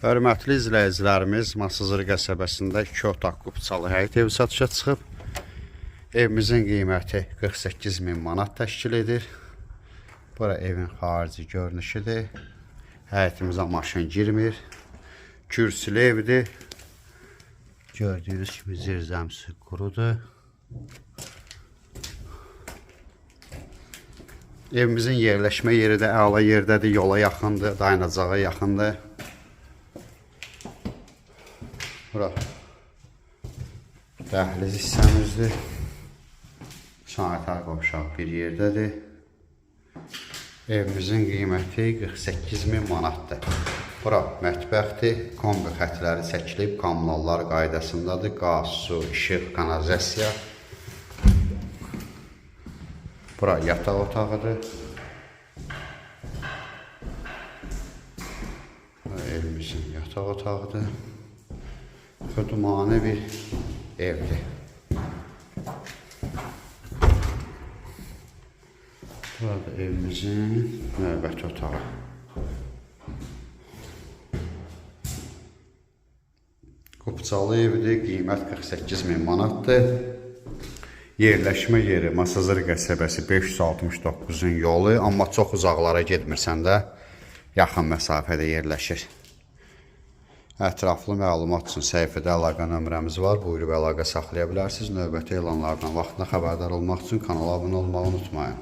Hörmətli izləyicilərimiz, Masazır qəsəbəsində 2 otaqlı bıçalı həyət evi satışa çıxıb. Evimizin qiyməti 48.000 manat təşkil edir. Bura evin xarici görünüşüdür. Həyətimizə maşın girmir. Kürsülü evdir. Gördüyünüz kimi zirzəmsi qurudur. Evimizin yerləşmə yeri də əla yerdədir, yola yaxındır, dayanacağa yaxındır. Bura dəhliz hissəmizdir. Sanitar qovşaq bir yerdədir. Evimizin qiyməti 48.000 manatdır. Bura mətbəxdir, kombi xətləri çəkilib, kommunallar qaydasındadır. Qaz, su, işıq, kanalizasiya. Bura yataq otağıdır. Bura evimizin yataq otağıdır. Xudmanı bir evdir. Burada evimizin növbəti otağı. Qupçalı evdir, qiymət 48.000 manatdır. Yerləşmə yeri Masazır qəsəbəsi 569-un yolu, amma çox uzaqlara getmirsən də yaxın məsafədə yerləşir. Ətraflı məlumat üçün səhifədə əlaqə nömrəmiz var. Buyurub əlaqə saxlaya bilərsiniz. Növbəti elanlardan vaxtında xəbərdar olmaq üçün kanala abunə olmağı unutmayın.